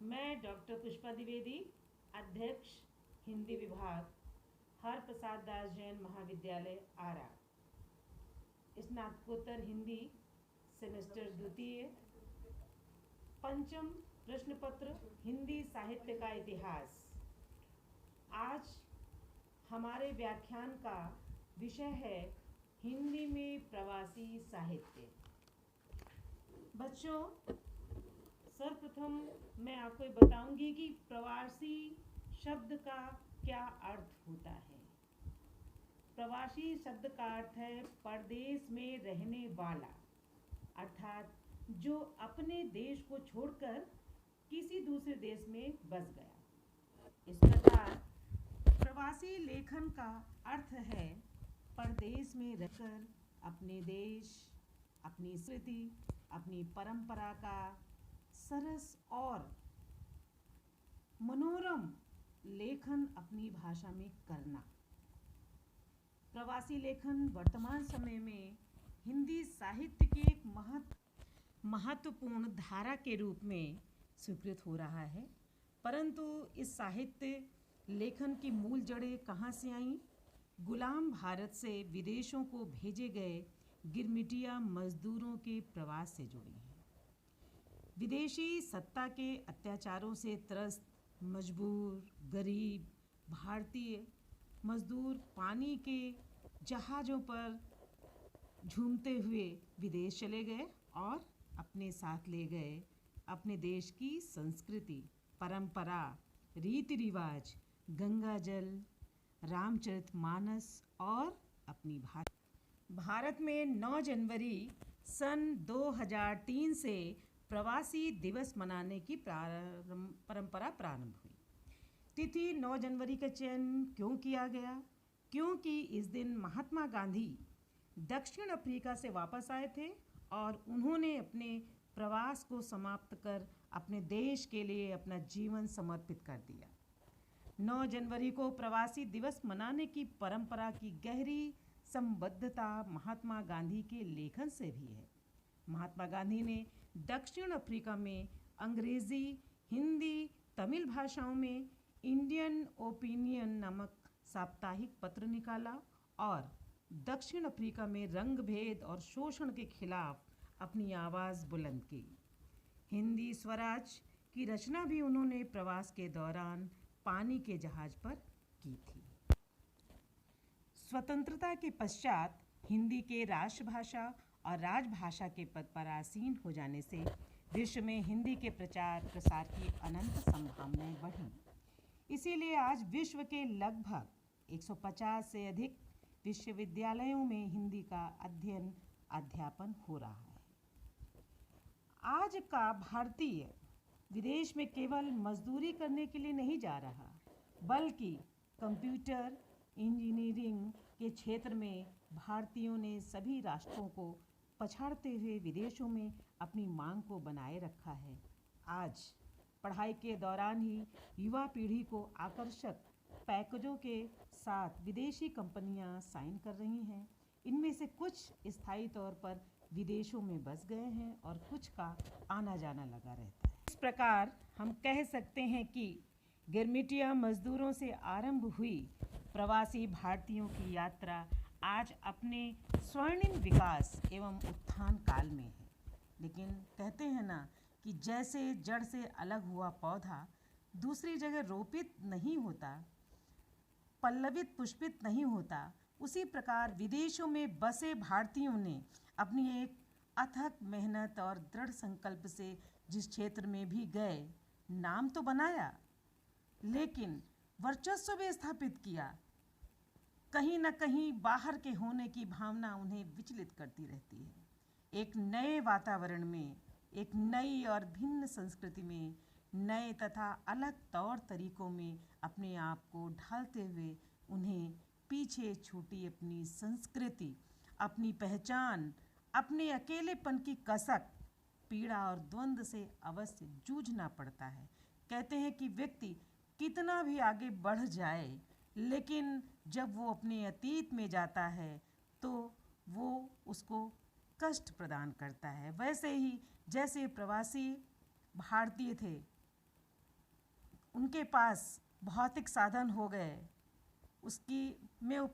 मैं डॉक्टर पुष्पा द्विवेदी, अध्यक्ष हिंदी विभाग, हर प्रसाद दास जैन महाविद्यालय आरा, स्नातकोत्तर हिंदी सेमेस्टर द्वितीय, पंचम प्रश्न पत्र हिंदी साहित्य का इतिहास। आज हमारे व्याख्यान का विषय है हिंदी में प्रवासी साहित्य। बच्चों, सर्वप्रथम मैं आपको बताऊंगी कि प्रवासी शब्द का क्या अर्थ होता है। प्रवासी शब्द का अर्थ है परदेश में रहने वाला, अर्थात जो अपने देश को छोड़कर किसी दूसरे देश में बस गया। इस प्रकार प्रवासी लेखन का अर्थ है परदेश में रहकर अपने देश, अपनी संस्कृति, अपनी परंपरा का सरस और मनोरम लेखन अपनी भाषा में करना। प्रवासी लेखन वर्तमान समय में हिंदी साहित्य की एक महत्वपूर्ण धारा के रूप में स्वीकृत हो रहा है। परंतु इस साहित्य लेखन की मूल जड़ें कहाँ से आईं? गुलाम भारत से विदेशों को भेजे गए गिरमिटिया मजदूरों के प्रवास से जुड़ी हैं। विदेशी सत्ता के अत्याचारों से त्रस्त मजबूर गरीब भारतीय मजदूर पानी के जहाज़ों पर झूमते हुए विदेश चले गए और अपने साथ ले गए अपने देश की संस्कृति, परंपरा, रीति रिवाज, गंगा जल, रामचरितमानस और अपनी भाषा। भारत में 9 जनवरी सन 2003 से प्रवासी दिवस मनाने की परंपरा प्रारंभ हुई। तिथि 9 जनवरी का चयन क्यों किया गया? क्योंकि इस दिन महात्मा गांधी दक्षिण अफ्रीका से वापस आए थे और उन्होंने अपने प्रवास को समाप्त कर अपने देश के लिए अपना जीवन समर्पित कर दिया। 9 जनवरी को प्रवासी दिवस मनाने की परंपरा की गहरी संबद्धता महात्मा गांधी के लेखन से भी है। महात्मा गांधी ने दक्षिण अफ्रीका में अंग्रेजी, हिंदी, तमिल भाषाओं में इंडियन ओपिनियन नामक साप्ताहिक पत्र निकाला और दक्षिण अफ्रीका में रंग भेद और शोषण के खिलाफ अपनी आवाज़ बुलंद की। हिंदी स्वराज की रचना भी उन्होंने प्रवास के दौरान पानी के जहाज पर की थी। स्वतंत्रता के पश्चात हिंदी के राष्ट्रभाषा और राजभाषा के पद पर आसीन हो जाने से विश्व में हिंदी के प्रचार प्रसार की अनंत संभावनाएं बढ़ी। इसीलिए आज विश्व के लगभग 150 से अधिक विश्वविद्यालयों में हिंदी का अध्ययन अध्यापन हो रहा है। आज का भारतीय विदेश में केवल मजदूरी करने के लिए नहीं जा रहा, बल्कि कंप्यूटर इंजीनियरिंग के क्षेत्र में भारतीयों ने सभी राष्ट्रों को पछाड़ते हुए विदेशों में अपनी मांग को बनाए रखा है। आज पढ़ाई के दौरान ही युवा पीढ़ी को आकर्षक पैकेजों के साथ विदेशी कंपनियां साइन कर रही हैं। इनमें से कुछ स्थायी तौर पर विदेशों में बस गए हैं और कुछ का आना जाना लगा रहता है। इस प्रकार हम कह सकते हैं कि गिरमिटिया मजदूरों से आरंभ हुई प्रवासी भारतीयों की यात्रा आज अपने स्वर्णिम विकास एवं उत्थान काल में है। लेकिन कहते हैं ना कि जैसे जड़ से अलग हुआ पौधा दूसरी जगह रोपित नहीं होता, पल्लवित पुष्पित नहीं होता, उसी प्रकार विदेशों में बसे भारतीयों ने अपनी एक अथक मेहनत और दृढ़ संकल्प से जिस क्षेत्र में भी गए नाम तो बनाया, लेकिन वर्चस्व भी स्थापित किया। कहीं न कहीं बाहर के होने की भावना उन्हें विचलित करती रहती है। एक नए वातावरण में, एक नई और भिन्न संस्कृति में, नए तथा अलग तौर तरीकों में अपने आप को ढालते हुए उन्हें पीछे छूटी अपनी संस्कृति, अपनी पहचान, अपने अकेलेपन की कसक, पीड़ा और द्वंद्व से अवश्य जूझना पड़ता है। कहते हैं कि व्यक्ति कितना भी आगे बढ़ जाए, लेकिन जब वो अपने अतीत में जाता है तो वो उसको कष्ट प्रदान करता है। वैसे ही जैसे प्रवासी भारतीय थे, उनके पास भौतिक साधन हो गए, उसकी में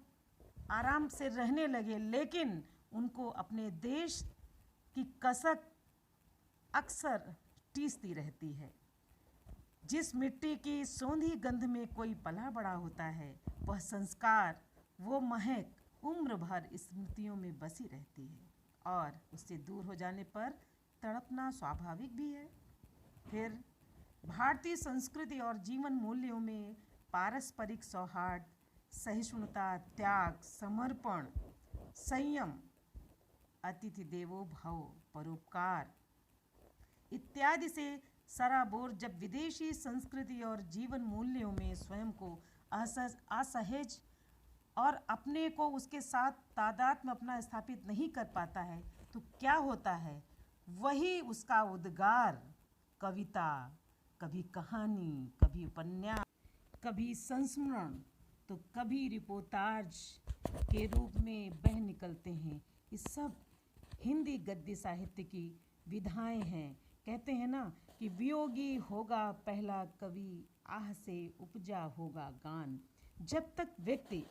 आराम से रहने लगे, लेकिन उनको अपने देश की कसक अक्सर टीसती रहती है। जिस मिट्टी की सोंधी गंध में कोई पला बड़ा होता है, वह संस्कार, वो महक उम्र भर स्मृतियों में बसी रहती है और उससे दूर हो जाने पर तड़पना स्वाभाविक भी है। फिर भारतीय संस्कृति और जीवन मूल्यों में पारस्परिक सौहार्द, सहिष्णुता, त्याग, समर्पण, संयम, अतिथि देवो भव, परोपकार इत्यादि से सराबोर जब विदेशी संस्कृति और जीवन मूल्यों में स्वयं को असहज और अपने को उसके साथ तादाद में अपना स्थापित नहीं कर पाता है, तो क्या होता है? वही उसका उद्गार कविता, कभी कहानी, कभी उपन्यास, कभी संस्मरण, तो कभी रिपोर्टाज के रूप में बह निकलते हैं। ये सब हिंदी गद्य साहित्य की विधाएं हैं। कहते हैं ना कि वियोगी होगा पहला कवि, आह से उपजा होगा गान। जब तक व्यक्ति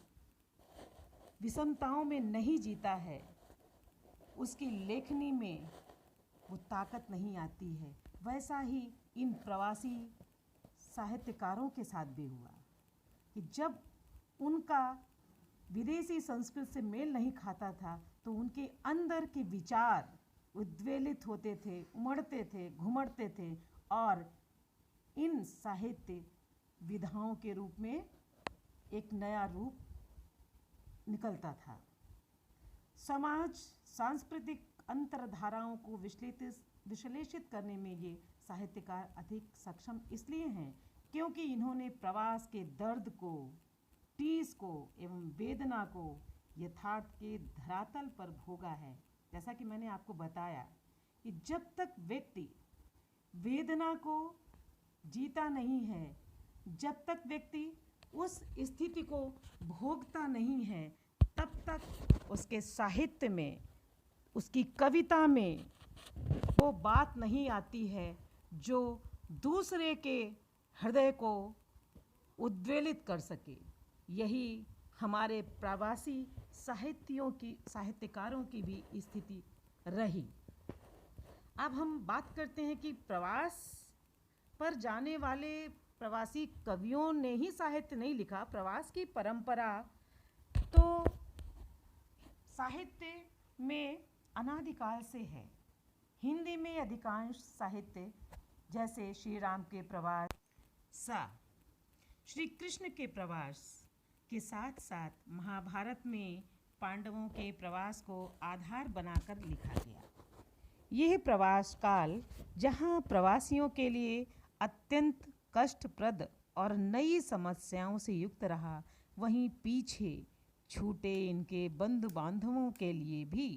विषमताओं में नहीं जीता है, उसकी लेखनी में वो ताकत नहीं आती है। वैसा ही इन प्रवासी साहित्यकारों के साथ भी हुआ कि जब उनका विदेशी संस्कृति से मेल नहीं खाता था, तो उनके अंदर के विचार उद्वेलित होते थे, उमड़ते थे, घुमड़ते थे और इन साहित्य विधाओं के रूप में एक नया रूप निकलता था। समाज सांस्कृतिक अंतरधाराओं को विश्लेषित करने में ये साहित्यकार अधिक सक्षम इसलिए हैं क्योंकि इन्होंने प्रवास के दर्द को, टीस को एवं वेदना को यथार्थ के धरातल पर भोगा है। जैसा कि मैंने आपको बताया कि जब तक व्यक्ति वेदना को जीता नहीं है, जब तक व्यक्ति उस स्थिति को भोगता नहीं है, तब तक उसके साहित्य में, उसकी कविता में वो बात नहीं आती है जो दूसरे के हृदय को उद्वेलित कर सके। यही हमारे प्रवासी साहित्यकारों की भी स्थिति रही। अब हम बात करते हैं कि प्रवास पर जाने वाले प्रवासी कवियों ने ही साहित्य नहीं लिखा। प्रवास की परंपरा तो साहित्य में अनादिकाल से है। हिंदी में अधिकांश साहित्य जैसे श्री राम के प्रवास, श्री कृष्ण के प्रवास के साथ साथ महाभारत में पांडवों के प्रवास को आधार बनाकर लिखा गया। यह प्रवास काल जहाँ प्रवासियों के लिए अत्यंत कष्टप्रद और नई समस्याओं से युक्त रहा, वहीं पीछे छूटे इनके बंधु बांधवों के लिए भी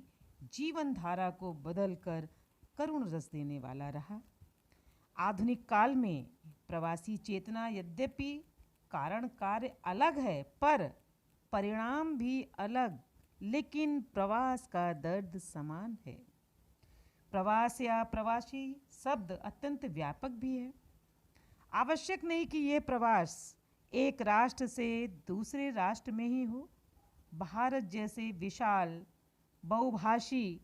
जीवन धारा को बदलकर करुण रस देने वाला रहा। आधुनिक काल में प्रवासी चेतना यद्यपि कारण कार्य अलग है, पर परिणाम भी अलग, लेकिन प्रवास का दर्द समान है। प्रवास या प्रवासी शब्द अत्यंत व्यापक भी है। आवश्यक नहीं कि यह प्रवास एक राष्ट्र से दूसरे राष्ट्र में ही हो। भारत जैसे विशाल, बहुभाषी,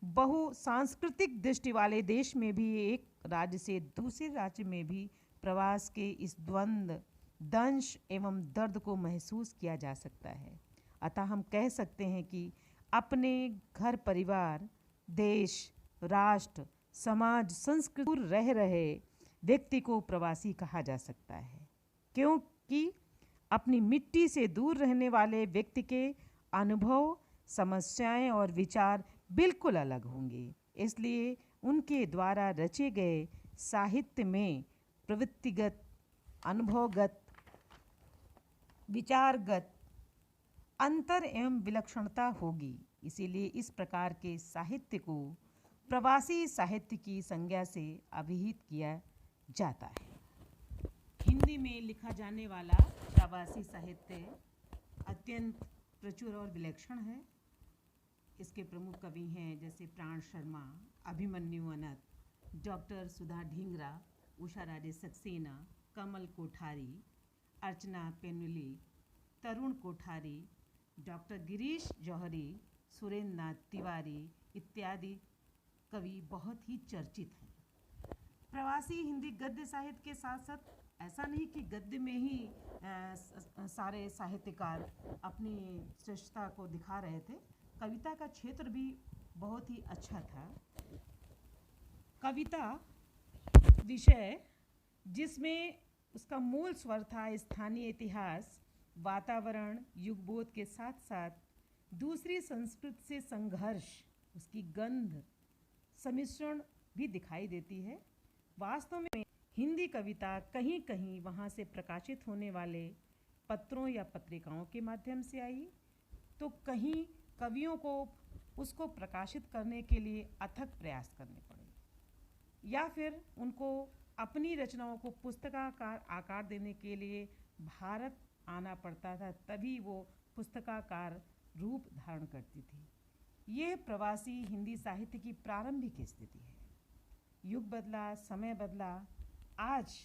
बहुसांस्कृतिक दृष्टि वाले देश में भी एक राज्य से दूसरे राज्य में भी प्रवास के इस द्वंद्व, दंश एवं दर्द को महसूस किया जा सकता है। अतः हम कह सकते हैं कि अपने घर परिवार, देश, राष्ट्र, समाज, संस्कृति दूर रह रहे व्यक्ति को प्रवासी कहा जा सकता है, क्योंकि अपनी मिट्टी से दूर रहने वाले व्यक्ति के अनुभव, समस्याएं और विचार बिल्कुल अलग होंगे। इसलिए उनके द्वारा रचे गए साहित्य में प्रवृत्तिगत, अनुभवगत, विचारगत अंतर एवं विलक्षणता होगी। इसीलिए इस प्रकार के साहित्य को प्रवासी साहित्य की संज्ञा से अभिहित किया जाता है। हिंदी में लिखा जाने वाला प्रवासी साहित्य अत्यंत प्रचुर और विलक्षण है। इसके प्रमुख कवि हैं जैसे प्राण शर्मा, अभिमन्यु अनंत, डॉक्टर सुधा ढींगरा, उषा राजे सक्सेना, कमल कोठारी, अर्चना पेनुली, तरुण कोठारी, डॉक्टर गिरीश जौहरी, सुरेंद्र नाथ तिवारी इत्यादि कवि बहुत ही चर्चित हैं। प्रवासी हिंदी गद्य साहित्य के साथ साथ ऐसा नहीं कि गद्य में ही सारे साहित्यकार अपनी श्रेष्ठता को दिखा रहे थे, कविता का क्षेत्र भी बहुत ही अच्छा था। कविता विषय जिसमें उसका मूल स्वर था स्थानीय इतिहास, वातावरण, युगबोध के साथ साथ दूसरी संस्कृति से संघर्ष, उसकी गंध, सम्मिश्रण भी दिखाई देती है। वास्तव में हिंदी कविता कहीं कहीं वहाँ से प्रकाशित होने वाले पत्रों या पत्रिकाओं के माध्यम से आई, तो कहीं कवियों को उसको प्रकाशित करने के लिए अथक प्रयास करने पड़े, या फिर उनको अपनी रचनाओं को पुस्तकाकार आकार देने के लिए भारत आना पड़ता था, तभी वो पुस्तकाकार रूप धारण करती थी। यह प्रवासी हिंदी साहित्य की प्रारंभिक स्थिति है। युग बदला, समय बदला, आज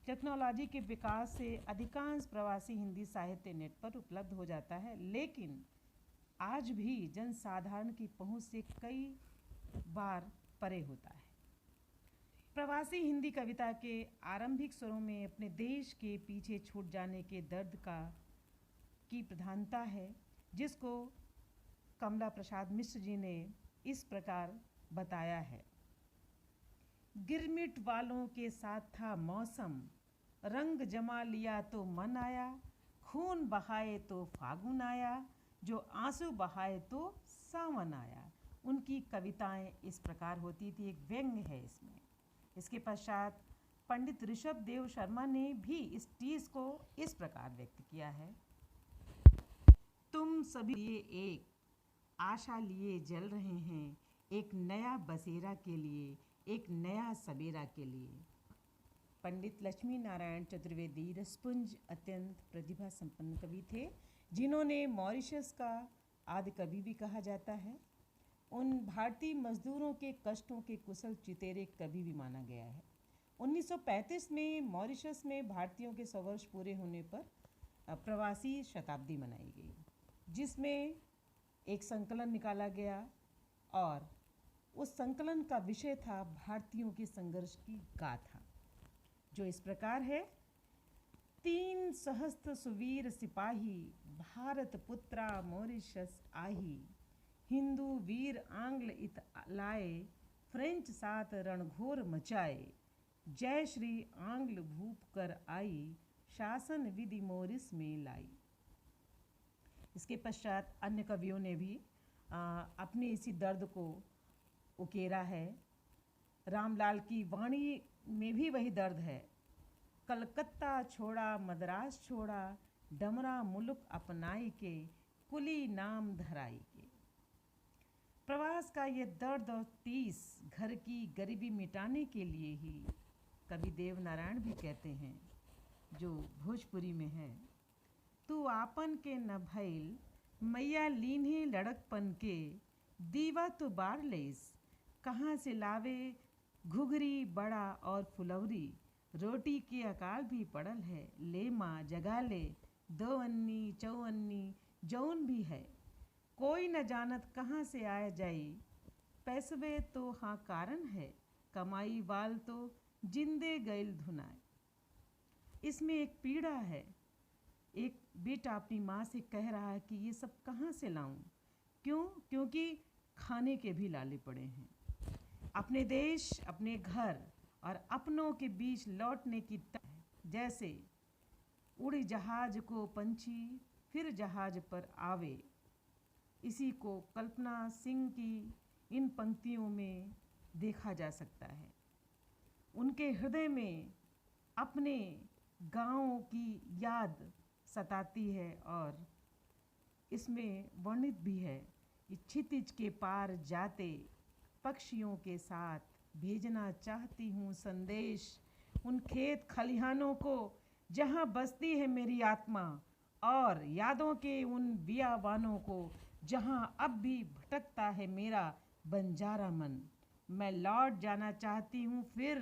टेक्नोलॉजी के विकास से अधिकांश प्रवासी हिंदी साहित्य नेट पर उपलब्ध हो जाता है, लेकिन आज भी जनसाधारण की पहुंच से कई बार परे होता है। प्रवासी हिंदी कविता के आरंभिक स्वरों में अपने देश के पीछे छूट जाने के दर्द की प्रधानता है, जिसको कमला प्रसाद मिश्र जी ने इस प्रकार बताया है। गिरमिट वालों के साथ था मौसम, रंग जमा लिया तो मन आया, खून बहाए तो फागुन आया, जो आंसू बहाए तो सावन आया। उनकी कविताएं इस प्रकार होती थी, एक व्यंग्य है इसमें। इसके पश्चात पंडित ऋषभ देव शर्मा ने भी इस चीज को इस प्रकार व्यक्त किया है। तुम सभी लिए एक आशा लिए जल रहे हैं, एक नया बसेरा के लिए, एक नया सबेरा के लिए। पंडित लक्ष्मी नारायण चतुर्वेदी रसपुंज अत्यंत प्रतिभा संपन्न कवि थे, जिन्होंने मॉरिशस का आदि कवि भी कहा जाता है। उन भारतीय मजदूरों के कष्टों के कुशल चितेरे कवि भी माना गया है। 1935 में मॉरिशस में भारतीयों के 100 वर्ष पूरे होने पर प्रवासी शताब्दी मनाई गई, जिसमें एक संकलन निकाला गया और उस संकलन का विषय था भारतीयों के संघर्ष की गाथा, जो इस प्रकार है। 3 सहस्त्र सुवीर सिपाही, भारत पुत्रा मॉरिशस आही, हिंदू वीर आंग्ल इत लाए, फ्रेंच साथ रणघोर मचाए, जय श्री आंग्ल भूप कर आई, शासन विधि मोरिस में लाई। इसके पश्चात अन्य कवियों ने भी अपने इसी दर्द को उकेरा है। रामलाल की वाणी में भी वही दर्द है। कलकत्ता छोड़ा मद्रास छोड़ा, डमरा मुल्क अपनाई के, कुली नाम धराई के। प्रवास का ये दर्द और तीस घर की गरीबी मिटाने के लिए ही कवि देव नारायण भी कहते हैं, जो भोजपुरी में है। तू आपन के न भइल, मैया लीन्हे लड़कपन के, दीवा तो बार लेस, कहाँ से लावे घुघरी बड़ा और फुलौरी, रोटी के अकाल भी पड़ल है, ले माँ जगा ले, 2 अन्नी 4 अन्नी जौन भी है, कोई न जानत कहाँ से आया जाई, पैसवे तो हाँ कारण है, कमाई वाल तो जिंदे गैल धुनाए। इसमें एक पीड़ा है। एक बेटा अपनी माँ से कह रहा है कि ये सब कहाँ से लाऊं, क्यों? क्योंकि खाने के भी लाले पड़े हैं। अपने देश, अपने घर और अपनों के बीच लौटने की जैसे उड़ी जहाज को पंछी फिर जहाज पर आवे। इसी को कल्पना सिंह की इन पंक्तियों में देखा जा सकता है। उनके हृदय में अपने गाँव की याद सताती है और इसमें वर्णित भी है कि क्षितिज के पार जाते पक्षियों के साथ भेजना चाहती हूँ संदेश, उन खेत खलिहानों को जहाँ बसती है मेरी आत्मा, और यादों के उन बियावानों को जहाँ अब भी भटकता है मेरा बंजारा मन। मैं लौट जाना चाहती हूँ फिर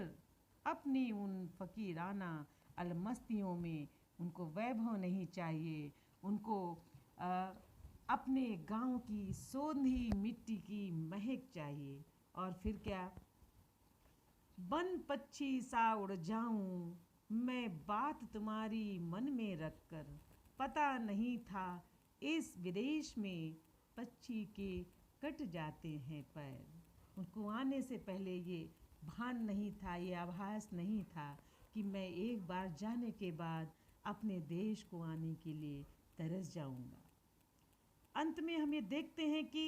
अपनी उन फकीराना अलमस्तियों में। उनको वैभव नहीं चाहिए, उनको अपने गांव की सोंधी मिट्टी की महक चाहिए। और फिर क्या, बन पक्षी सा उड़ जाऊं मैं बात तुम्हारी मन में रखकर, पता नहीं था इस विदेश में पक्षी के कट जाते हैं पैर। उनको आने से पहले ये भान नहीं था, ये आभास नहीं था कि मैं एक बार जाने के बाद अपने देश को आने के लिए तरस जाऊंगा। अंत में हम ये देखते हैं कि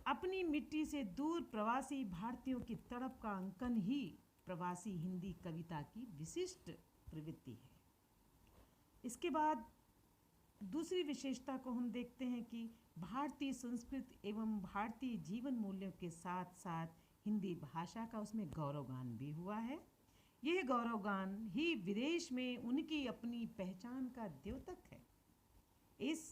अपनी मिट्टी से दूर प्रवासी भारतीयों की तड़प का अंकन ही प्रवासी हिंदी कविता की विशिष्ट प्रवृत्ति है। इसके बाद दूसरी विशेषता को हम देखते हैं कि भारतीय संस्कृति एवं भारतीय जीवन मूल्यों के साथ साथ हिंदी भाषा का उसमें गौरवगान भी हुआ है। यह गौरवगान ही विदेश में उनकी अपनी पहचान का द्योतक है। इस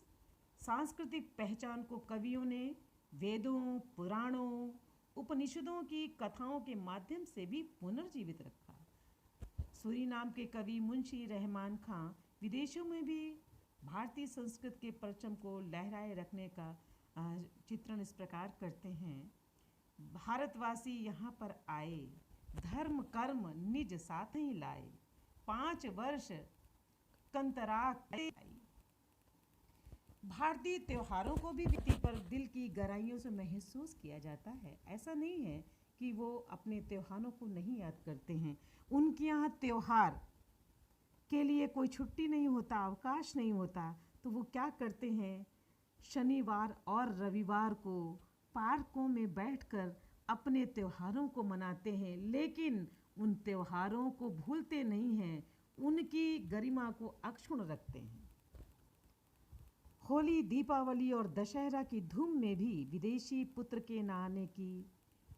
सांस्कृतिक पहचान को कवियों ने वेदों, पुराणों, उपनिषदों की कथाओं के माध्यम से भी पुनर्जीवित रखा। सूरीनाम के कवि मुंशी रहमान खां विदेशों में भी भारतीय संस्कृति के परचम को लहराए रखने का चित्रण इस प्रकार करते हैं। भारतवासी यहाँ पर आए, धर्म कर्म निज साथ ही लाए, 5 वर्ष कंतराक आई। भारतीय त्योहारों को भी व्यक्ति पर दिल की गहराइयों से महसूस किया जाता है। ऐसा नहीं है कि वो अपने त्योहारों को नहीं याद करते हैं। उनके यहाँ त्योहार के लिए कोई छुट्टी नहीं होता, अवकाश नहीं होता, तो वो क्या करते हैं, शनिवार और रविवार को पार्कों में बैठकर अपने त्योहारों को मनाते हैं। लेकिन उन त्योहारों को भूलते नहीं हैं, उनकी गरिमा को अक्षुण्ण रखते हैं। होली, दीपावली और दशहरा की धूम में भी विदेशी पुत्र के न आने की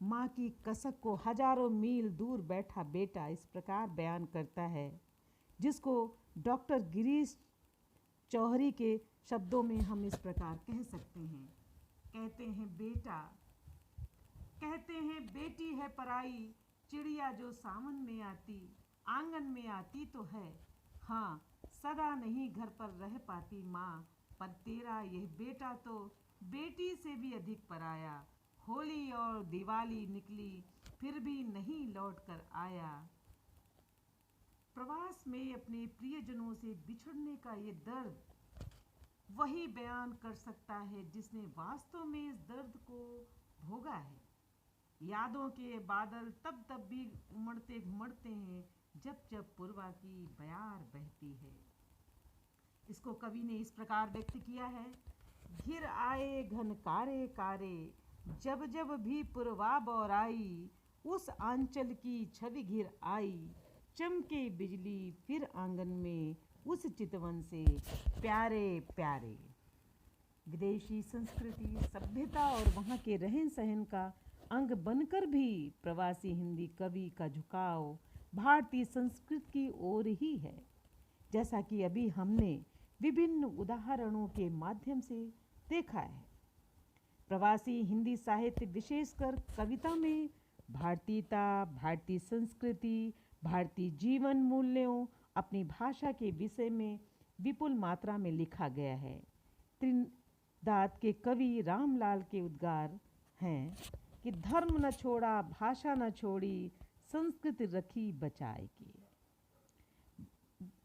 माँ की कसक को हजारों मील दूर बैठा बेटा इस प्रकार बयान करता है, जिसको डॉक्टर गिरीश चौहरी के शब्दों में हम इस प्रकार कह सकते हैं। कहते हैं बेटा, कहते हैं बेटी है पराई, चिड़िया जो सावन में आती, आंगन में आती तो है, हाँ सदा नहीं घर पर रह पाती माँ, पर तेरा यह बेटा तो बेटी से भी अधिक पराया। होली और दिवाली निकली फिर भी नहीं लौट कर आया। प्रवास में अपने प्रियजनों से बिछड़ने का ये दर्द वही बयान कर सकता है जिसने वास्तव में इस दर्द को भोगा है। यादों के बादल तब तब भी उमड़ते घुमड़ते हैं जब जब पूर्वा की बयार बहती है। इसको कवि ने इस प्रकार व्यक्त किया है। घिर आए घन कारे कारे, जब जब भी पूर्वा बौराई, उस आंचल की छवि घिर आई, चमके बिजली फिर आंगन में, उस चितवन से प्यारे प्यारे। विदेशी संस्कृति, सभ्यता और वहाँ के रहन सहन का अंग बनकर भी प्रवासी हिंदी कवि का झुकाव भारतीय संस्कृति की ओर ही है। जैसा कि अभी हमने विभिन्न उदाहरणों के माध्यम से देखा है। प्रवासी हिंदी साहित्य विशेषकर कविता में भारतीयता, भारतीय संस्कृति, भारतीय जीवन मूल्यों, अपनी भाषा के विषय में विपुल मात्रा में लिखा गया है। त्रिदात के कवि रामलाल के उद्गार हैं कि धर्म न छोड़ा, भाषा न छोड़ी, संस्कृति रखी बचाए की।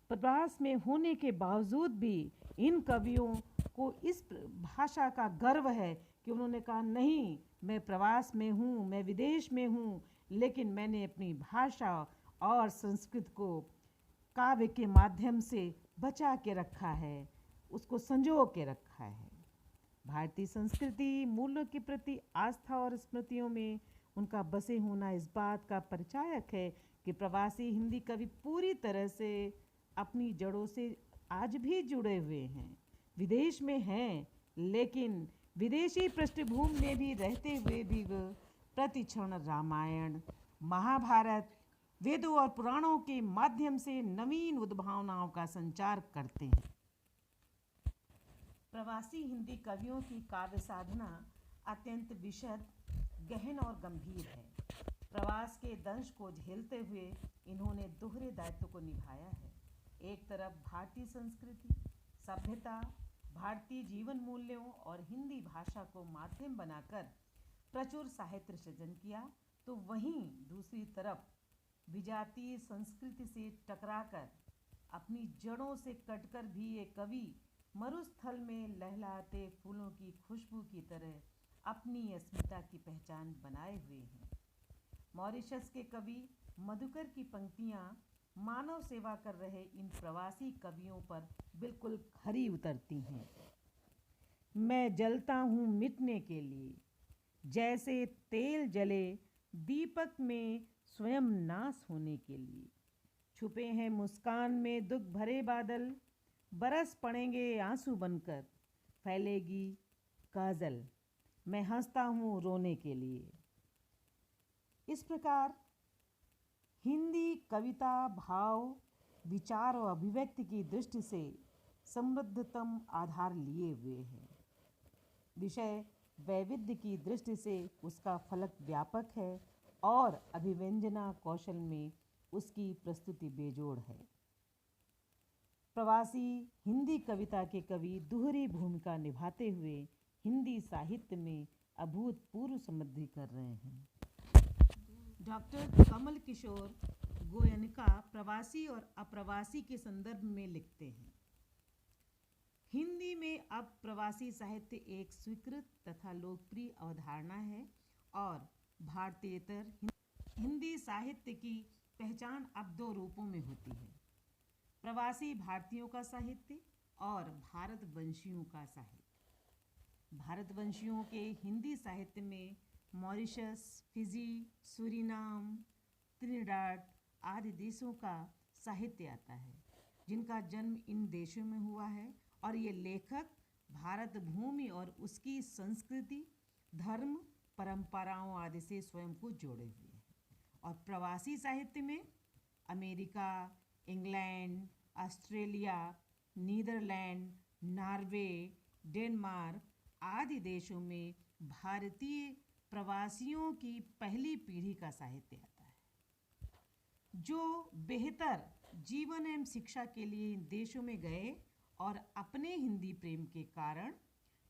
प्रवास में होने के बावजूद भी इन कवियों को इस भाषा का गर्व है कि उन्होंने कहा नहीं, मैं प्रवास में हूँ, मैं विदेश में हूँ, लेकिन मैंने अपनी भाषा और संस्कृति को काव्य के माध्यम से बचा के रखा है, उसको संजो के रखा है। भारतीय संस्कृति मूल्यों के प्रति आस्था और स्मृतियों में उनका बसे होना इस बात का परिचायक है कि प्रवासी हिंदी कवि पूरी तरह से अपनी जड़ों से आज भी जुड़े हुए हैं, विदेश में हैं, लेकिन विदेशी पृष्ठभूमि में भी रहते हुए भी वो प्रतिक्षण रामायण, महाभारत, वेदों और पुराणों के माध्यम से नवीन उद्भावनाओं का संचार करते हैं। प्रवासी हिंदी कवियों की काव्य साधना अत्यंत विशद, गहन और गंभीर है। प्रवास के दंश को झेलते हुए इन्होंने दोहरे दायित्व को निभाया है। एक तरफ भारतीय संस्कृति, सभ्यता, भारतीय जीवन मूल्यों और हिंदी भाषा को माध्यम बनाकर प्रचुर साहित्य सृजन किया, तो वहीं दूसरी तरफ विजातीय संस्कृति से टकराकर अपनी जड़ों से कटकर भी ये कवि मरुस्थल में लहलाते फूलों की खुशबू की तरह अपनी अस्मिता की पहचान बनाए हुए हैं। मॉरिशस के कवि मधुकर की पंक्तियाँ मानव सेवा कर रहे इन प्रवासी कवियों पर बिल्कुल खरी उतरती हैं। मैं जलता हूँ मिटने के लिए, जैसे तेल जले दीपक में स्वयं नाश होने के लिए। छुपे हैं मुस्कान में दुख भरे बादल, बरस पड़ेंगे आंसू बनकर, फैलेगी काजल, मैं हंसता हूँ रोने के लिए। इस प्रकार हिंदी कविता भाव, विचार और अभिव्यक्ति की दृष्टि से समृद्धतम आधार लिए हुए है। विषय वैविध्य की दृष्टि से उसका फलक व्यापक है और अभिव्यंजना कौशल में उसकी प्रस्तुति बेजोड़ है। प्रवासी हिंदी कविता के कवि दोहरी भूमिका निभाते हुए हिंदी साहित्य में अभूतपूर्व समृद्धि कर रहे हैं। डॉक्टर कमल किशोर गोयनका प्रवासी और अप्रवासी के संदर्भ में लिखते हैं। हिंदी में अब प्रवासी साहित्य एक स्वीकृत तथा लोकप्रिय अवधारणा है और भारतीयतर हिंदी साहित्य की पहचान अब दो रूपों में होती है: प्रवासी भारतीयों का साहित्य और भारतवंशियों का साहित्य। भारतवंशियों के हिंदी साहित्य में मॉरिशस, फिजी, सूरीनाम, त्रिनिडाद आदि देशों का साहित्य आता है, जिनका जन्म इन देशों में हुआ है, और ये लेखक भारत भूमि और उसकी संस्कृति, धर्म, परंपराओं आदि से स्वयं को जोड़े हुए हैं। और प्रवासी साहित्य में America, England, Australia, Netherland, Norway, Denmark आदि देशों में भारतीय प्रवासियों की पहली पीढ़ी का साहित्य आता है, जो बेहतर जीवन एवं शिक्षा के लिए इन देशों में गए और अपने हिंदी प्रेम के कारण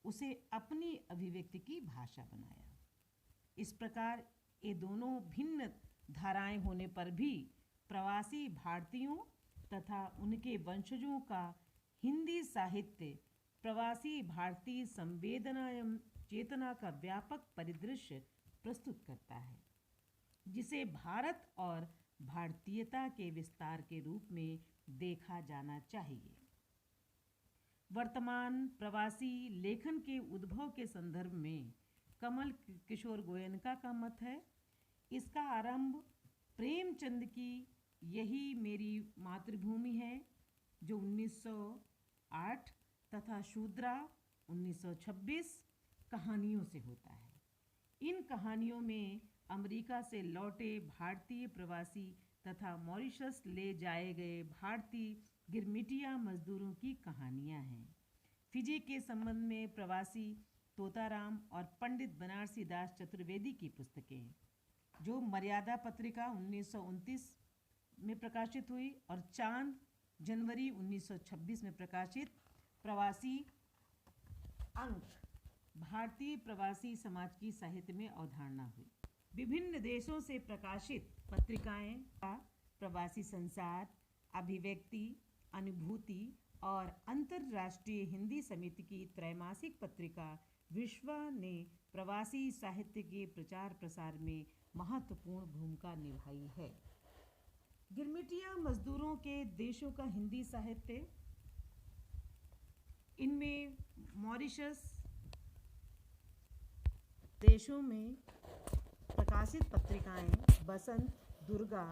उसे अपनी अभिव्यक्ति की भाषा बनाया। इस प्रकार ये दोनों भिन्न धाराएं होने पर भी प्रवासी भारतीयों तथा उनके वंशजों का हिंदी साहित्य प्रवासी भारतीय संवेदना एवं चेतना का व्यापक परिदृश्य प्रस्तुत करता है, जिसे भारत और भारतीयता के विस्तार के रूप में देखा जाना चाहिए। वर्तमान प्रवासी लेखन के उद्भव के संदर्भ में कमल किशोर गोयनका का मत है, इसका आरंभ प्रेमचंद की यही मेरी मातृभूमि है, जो 1908 तथा शूद्रा 1926 कहानियों से होता है। इन कहानियों में अमेरिका से लौटे भारतीय प्रवासी तथा मॉरिशस ले जाए गए भारतीय गिरमिटिया मजदूरों की कहानियां हैं। फिजी के संबंध में प्रवासी तोताराम और पंडित बनारसी दास चतुर्वेदी की पुस्तकें, जो मर्यादा पत्रिका 1929 में प्रकाशित हुई और चांद जनवरी 1926 में प्रकाशित प्रवासी अंक भारतीय प्रवासी समाज की साहित्य में अवधारणा हुई। विभिन्न देशों से प्रकाशित पत्रिकाएं प्रवासी संसार, अभिव्यक्ति, अनुभूति और अंतर्राष्ट्रीय हिंदी समिति की त्रैमासिक पत्रिका विश्व ने प्रवासी साहित्य के प्रचार प्रसार में महत्वपूर्ण भूमिका निभाई है। गिरमिटिया मजदूरों के देशों का हिंदी साहित्य, इनमें मॉरिशस देशों में प्रकाशित पत्रिकाएं बसंत, दुर्गा,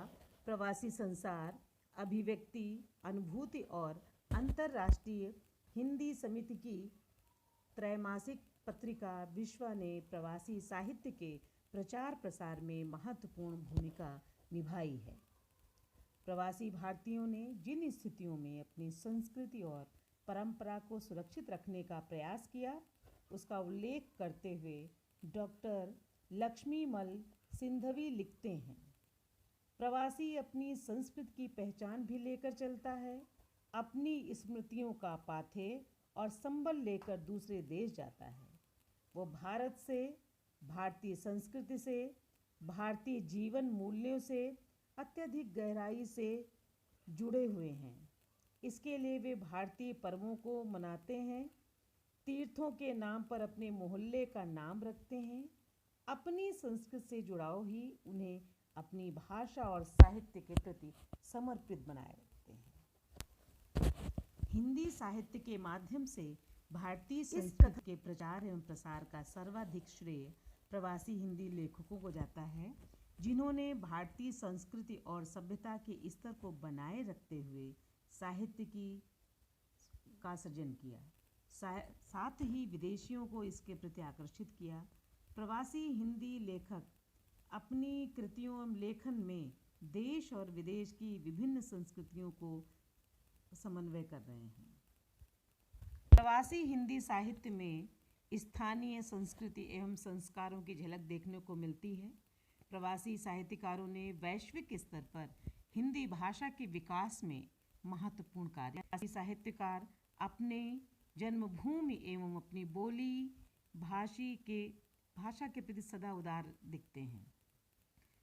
प्रवासी संसार, अभिव्यक्ति, अनुभूति और अंतर्राष्ट्रीय हिंदी समिति की त्रैमासिक पत्रिका विश्व ने प्रवासी साहित्य के प्रचार प्रसार में महत्वपूर्ण भूमिका निभाई है। प्रवासी भारतीयों ने जिन स्थितियों में अपनी संस्कृति और परंपरा को सुरक्षित रखने का प्रयास किया, उसका उल्लेख करते हुए डॉक्टर लक्ष्मीमल सिंधवी लिखते हैं, प्रवासी अपनी संस्कृति की पहचान भी लेकर चलता है, अपनी स्मृतियों का पाथेय और संबल लेकर दूसरे देश जाता है। वो भारत से, भारतीय संस्कृति से, भारतीय जीवन मूल्यों से अत्यधिक गहराई से जुड़े हुए हैं। इसके लिए वे भारतीय पर्वों को मनाते हैं, तीर्थों के नाम पर अपने मोहल्ले का नाम रखते हैं। अपनी संस्कृति से जुड़ाव ही उन्हें अपनी भाषा और साहित्य के प्रति समर्पित बनाए रखते हैं। हिंदी साहित्य के माध्यम से भारतीय संस्कृति के प्रचार एवं प्रसार का सर्वाधिक श्रेय प्रवासी हिंदी लेखकों को जाता है, जिन्होंने भारतीय संस्कृति और सभ्यता के स्तर को बनाए रखते हुए साहित्य का सृजन किया, साथ ही विदेशियों को इसके प्रति आकर्षित किया। प्रवासी हिंदी लेखक अपनी कृतियों एवं लेखन में देश और विदेश की विभिन्न संस्कृतियों को समन्वय कर रहे हैं। प्रवासी हिंदी साहित्य में स्थानीय संस्कृति एवं संस्कारों की झलक देखने को मिलती है। प्रवासी साहित्यकारों ने वैश्विक स्तर पर हिंदी भाषा के विकास में महत्वपूर्ण कार्य। प्रवासी साहित्यकार अपने जन्मभूमि एवं अपनी बोली भाषा के प्रति सदा उदार दिखते हैं।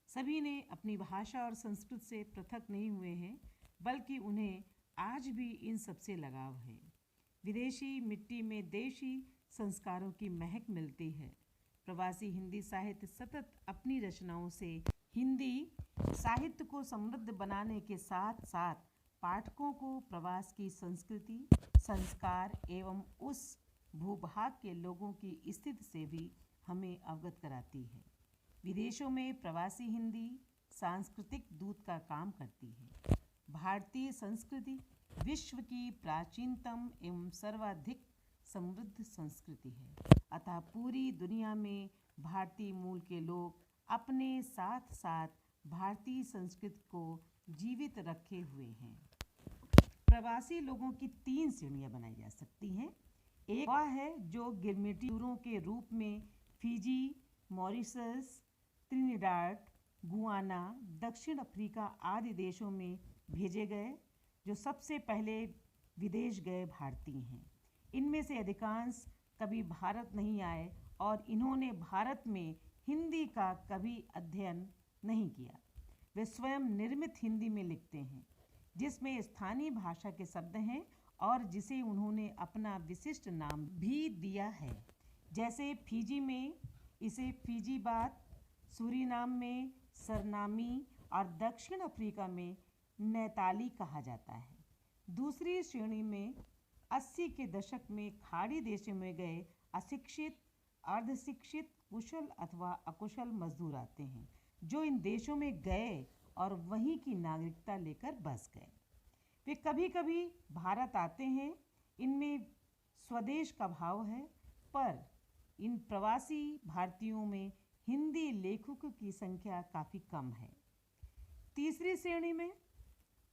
सभी ने अपनी भाषा और संस्कृति से पृथक नहीं हुए हैं, बल्कि उन्हें आज भी इन सबसे लगाव है। विदेशी मिट्टी में देशी संस्कारों की महक मिलती है। प्रवासी हिंदी साहित्य सतत अपनी रचनाओं से हिंदी साहित्य को समृद्ध बनाने के साथ साथ पाठकों को प्रवास की संस्कृति, संस्कार एवं उस भूभाग के लोगों की स्थिति से भी हमें अवगत कराती है। विदेशों में प्रवासी हिंदी सांस्कृतिक दूत का काम करती है। भारतीय संस्कृति विश्व की प्राचीनतम एवं सर्वाधिक समृद्ध संस्कृति है, अतः पूरी दुनिया में भारतीय मूल के लोग अपने साथ साथ भारतीय संस्कृति को जीवित रखे हुए हैं। प्रवासी लोगों की 3 श्रेणियां बनाई जा सकती हैं। एक वह है जो गिरमिटियों के रूप में फिजी, मॉरिशस, त्रिनिडाद, गुआना, दक्षिण अफ्रीका आदि देशों में भेजे गए, जो सबसे पहले विदेश गए भारतीय हैं। इनमें से अधिकांश कभी भारत नहीं आए और इन्होंने भारत में हिंदी का कभी अध्ययन नहीं किया। वे स्वयं निर्मित हिंदी में लिखते हैं, जिसमें स्थानीय भाषा के शब्द हैं और जिसे उन्होंने अपना विशिष्ट नाम भी दिया है। जैसे फिजी में इसे फिजीबात, सूरीनाम में सरनामी और दक्षिण अफ्रीका में नैताली कहा जाता है। दूसरी श्रेणी में 80 के दशक में खाड़ी देशों में गए अशिक्षित, अर्धशिक्षित, कुशल अथवा अकुशल मजदूर आते हैं, जो इन देशों में गए और वहीं की नागरिकता लेकर बस गए। वे कभी कभी भारत आते हैं। इनमें स्वदेश का भाव है, पर इन प्रवासी भारतीयों में हिंदी लेखकों की संख्या काफ़ी कम है। तीसरी श्रेणी में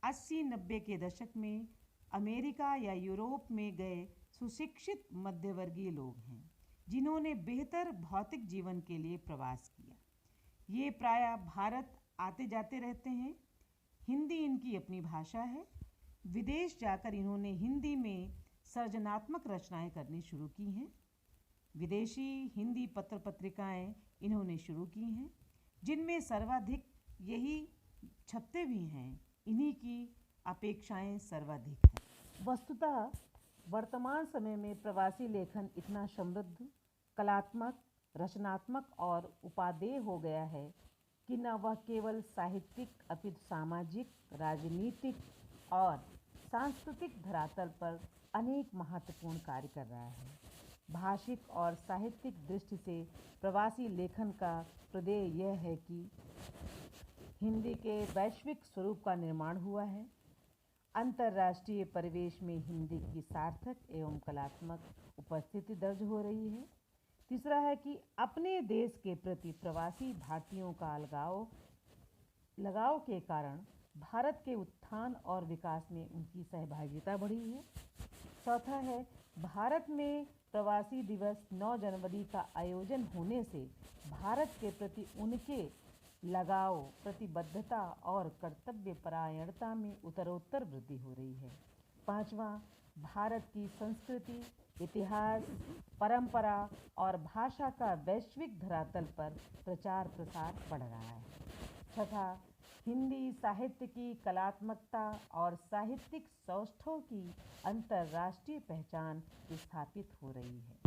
80-90 के दशक में अमेरिका या यूरोप में गए सुशिक्षित मध्यवर्गीय लोग हैं, जिन्होंने बेहतर भौतिक जीवन के लिए प्रवास किया। ये प्रायः भारत आते जाते रहते हैं। हिंदी इनकी अपनी भाषा है। विदेश जाकर इन्होंने हिंदी में सृजनात्मक रचनाएं करनी शुरू की हैं। विदेशी हिंदी पत्र पत्रिकाएं इन्होंने शुरू की हैं, जिनमें सर्वाधिक यही छपते भी हैं। इन्हीं की अपेक्षाएं सर्वाधिक हैं। वस्तुतः वर्तमान समय में प्रवासी लेखन इतना समृद्ध, कलात्मक, रचनात्मक और उपादेय हो गया है कि न वह केवल साहित्यिक अपितु सामाजिक, राजनीतिक और सांस्कृतिक धरातल पर अनेक महत्वपूर्ण कार्य कर रहा है। भाषिक और साहित्यिक दृष्टि से प्रवासी लेखन का प्रदेय यह है कि हिंदी के वैश्विक स्वरूप का निर्माण हुआ है। अंतर्राष्ट्रीय परिवेश में हिंदी की सार्थक एवं कलात्मक उपस्थिति दर्ज हो रही है। तीसरा है कि अपने देश के प्रति प्रवासी भारतीयों का लगाव के कारण भारत के उत्थान और विकास में उनकी सहभागिता बढ़ी है। चौथा है, भारत में प्रवासी दिवस 9 जनवरी का आयोजन होने से भारत के प्रति उनके लगाव, प्रतिबद्धता और कर्तव्य परायणता में उत्तरोत्तर वृद्धि हो रही है। पांचवा, भारत की संस्कृति, इतिहास, परंपरा और भाषा का वैश्विक धरातल पर प्रचार प्रसार बढ़ रहा है। छठा, हिंदी साहित्य की कलात्मकता और साहित्यिक सौष्ठव की अंतर्राष्ट्रीय पहचान स्थापित हो रही है।